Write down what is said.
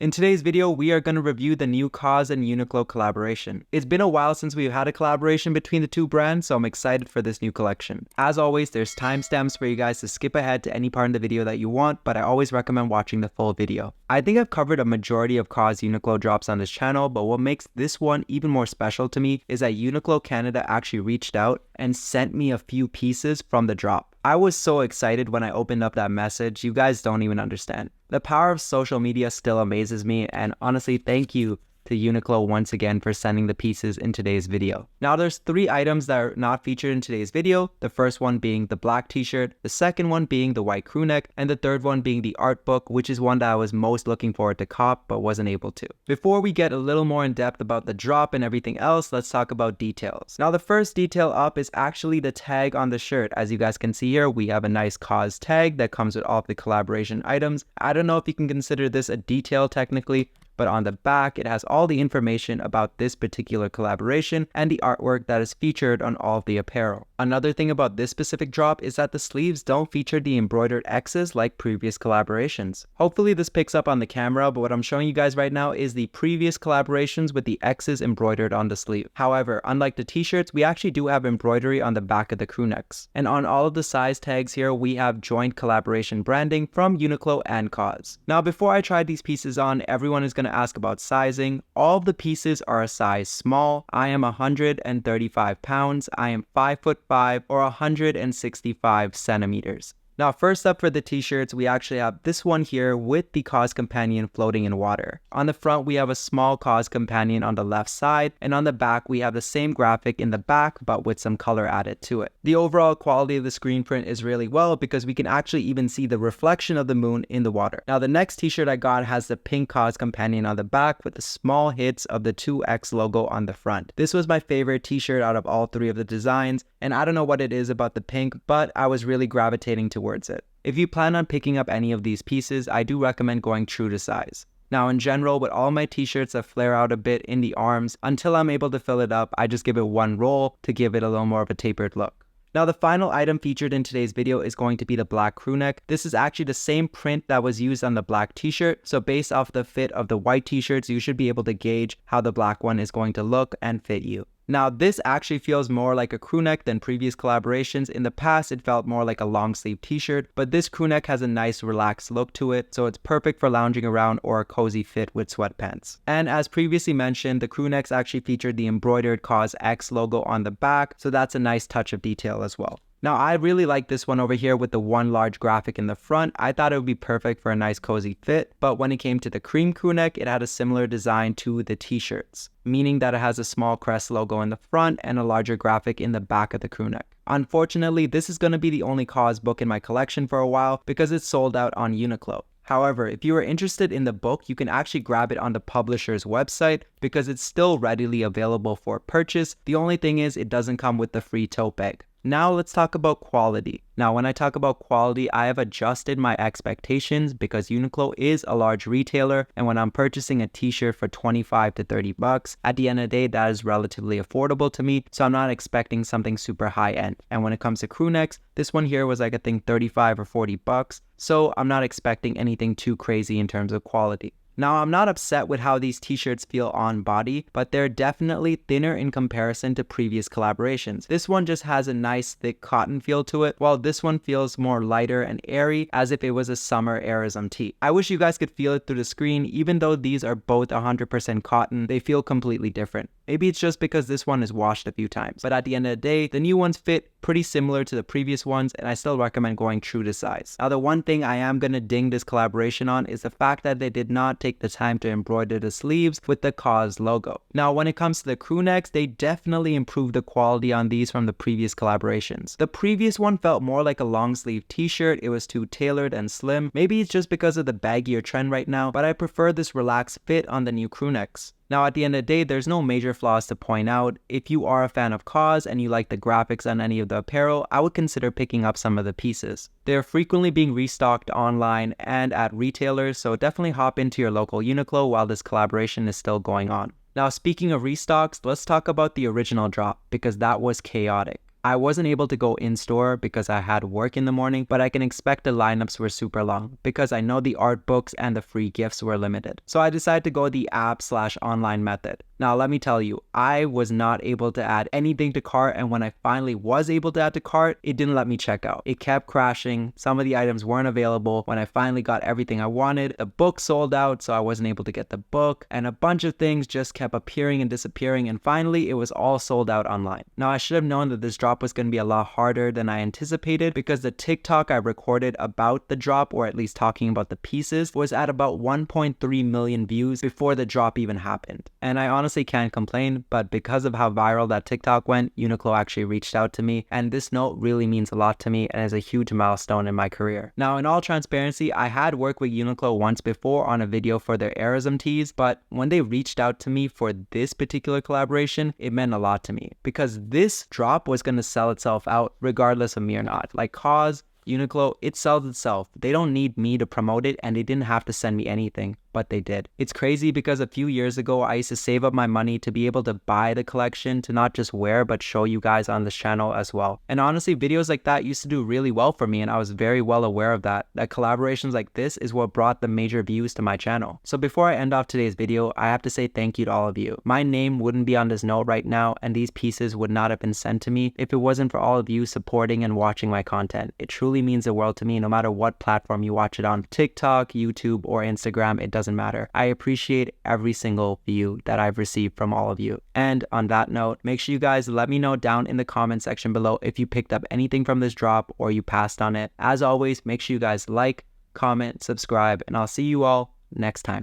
In today's video, we are going to review the new KAWS and UNIQLO collaboration. It's been a while since we've had a collaboration between the two brands, so I'm excited for this new collection. As always, there's timestamps for you guys to skip ahead to any part in the video that you want, but I always recommend watching the full video. I think I've covered a majority of KAWS UNIQLO drops on this channel, but what makes this one even more special to me is that UNIQLO Canada actually reached out and sent me a few pieces from the drop. I was so excited when I opened up that message, you guys don't even understand. The power of social media still amazes me, and honestly, thank you to UNIQLO once again for sending the pieces in today's video. Now there's 3 items that are not featured in today's video, the first one being the black t-shirt, the second one being the white crew neck, and the third one being the art book, which is one that I was most looking forward to cop but wasn't able to. Before we get a little more in depth about the drop and everything else, let's talk about details. Now the first detail up is actually the tag on the shirt. As you guys can see here, we have a nice KAWS tag that comes with all of the collaboration items. I don't know if you can consider this a detail technically, but on the back, it has all the information about this particular collaboration and the artwork that is featured on all of the apparel. Another thing about this specific drop is that the sleeves don't feature the embroidered X's like previous collaborations. Hopefully this picks up on the camera, but what I'm showing you guys right now is the previous collaborations with the X's embroidered on the sleeve. However, unlike the t-shirts, we actually do have embroidery on the back of the crew necks. And on all of the size tags here, we have joint collaboration branding from UNIQLO and KAWS. Now before I try these pieces on, everyone is going to ask about sizing. All of the pieces are a size small. I am 135 pounds. I am 5'5" or 165 centimeters. Now first up for the t-shirts, we actually have this one here with the KAWS companion floating in water. On the front, we have a small KAWS companion on the left side, and on the back, we have the same graphic in the back, but with some color added to it. The overall quality of the screen print is really well because we can actually even see the reflection of the moon in the water. Now the next t-shirt I got has the pink KAWS companion on the back with the small hits of the 2X logo on the front. This was my favorite t-shirt out of all 3 of the designs, and I don't know what it is about the pink, but I was really gravitating towards it. If you plan on picking up any of these pieces, I do recommend going true to size. Now in general, with all my t-shirts that flare out a bit in the arms, until I'm able to fill it up, I just give it one roll to give it a little more of a tapered look. Now the final item featured in today's video is going to be the black crew neck. This is actually the same print that was used on the black t-shirt, so based off the fit of the white t-shirts, you should be able to gauge how the black one is going to look and fit you. Now this actually feels more like a crew neck than previous collaborations. In the past, it felt more like a long sleeve t-shirt, but this crew neck has a nice relaxed look to it, so it's perfect for lounging around or a cozy fit with sweatpants. And as previously mentioned, the crew necks actually featured the embroidered KAWS X logo on the back, so that's a nice touch of detail as well. Now I really like this one over here with the one large graphic in the front. I thought it would be perfect for a nice cozy fit, but when it came to the cream crew neck, it had a similar design to the t-shirts, meaning that it has a small crest logo in the front and a larger graphic in the back of the crew neck. Unfortunately, this is going to be the only KAWS book in my collection for a while because it's sold out on UNIQLO. However, if you are interested in the book, you can actually grab it on the publisher's website because it's still readily available for purchase. The only thing is it doesn't come with the free tote bag. Now let's talk about quality. Now when I talk about quality, I have adjusted my expectations because UNIQLO is a large retailer, and when I'm purchasing a t-shirt for 25 to 30 bucks, at the end of the day, that is relatively affordable to me, so I'm not expecting something super high end. And when it comes to crew necks, this one here was like I think 35 or 40 bucks, so I'm not expecting anything too crazy in terms of quality. Now, I'm not upset with how these t-shirts feel on body, but they're definitely thinner in comparison to previous collaborations. This one just has a nice thick cotton feel to it, while this one feels more lighter and airy as if it was a summer Aerism tee. I wish you guys could feel it through the screen. Even though these are both 100% cotton, they feel completely different. Maybe it's just because this one is washed a few times, but at the end of the day, the new ones fit pretty similar to the previous ones, and I still recommend going true to size. Now, the one thing I am gonna ding this collaboration on is the fact that they did not take the time to embroider the sleeves with the KAWS logo. Now, when it comes to the crew necks, they definitely improved the quality on these from the previous collaborations. The previous one felt more like a long sleeve t-shirt. It was too tailored and slim. Maybe it's just because of the baggier trend right now, but I prefer this relaxed fit on the new crew necks. Now at the end of the day, there's no major flaws to point out. If you are a fan of KAWS and you like the graphics on any of the apparel, I would consider picking up some of the pieces. They're frequently being restocked online and at retailers, so definitely hop into your local UNIQLO while this collaboration is still going on. Now speaking of restocks, let's talk about the original drop because that was chaotic. I wasn't able to go in store because I had work in the morning, but I can expect the lineups were super long because I know the art books and the free gifts were limited. So I decided to go the app/online method. Now let me tell you, I was not able to add anything to cart, and when I finally was able to add to cart, it didn't let me check out. It kept crashing, some of the items weren't available. When I finally got everything I wanted, the book sold out, so I wasn't able to get the book, and a bunch of things just kept appearing and disappearing, and finally it was all sold out online. Now I should have known that this drop was going to be a lot harder than I anticipated because the TikTok I recorded about the drop, or at least talking about the pieces, was at about 1.3 million views before the drop even happened. And I honestly can't complain, but because of how viral that TikTok went, Uniqlo actually reached out to me, and this note really means a lot to me and is a huge milestone in my career. Now, in all transparency, I had worked with Uniqlo once before on a video for their Aerism tees, but when they reached out to me for this particular collaboration, it meant a lot to me because this drop was going to sell itself out regardless of me or not. Like KAWS, Uniqlo, it sells itself. They don't need me to promote it, and they didn't have to send me anything, but they did. It's crazy because a few years ago, I used to save up my money to be able to buy the collection to not just wear, but show you guys on this channel as well. And honestly, videos like that used to do really well for me, and I was very well aware of that collaborations like this is what brought the major views to my channel. So before I end off today's video, I have to say thank you to all of you. My name wouldn't be on this note right now, and these pieces would not have been sent to me if it wasn't for all of you supporting and watching my content. It truly means the world to me, no matter what platform you watch it on. TikTok, YouTube, or Instagram, it doesn't matter. I appreciate every single view that I've received from all of you. And on that note, make sure you guys let me know down in the comment section below if you picked up anything from this drop or you passed on it. As always, make sure you guys like, comment, subscribe, and I'll see you all next time.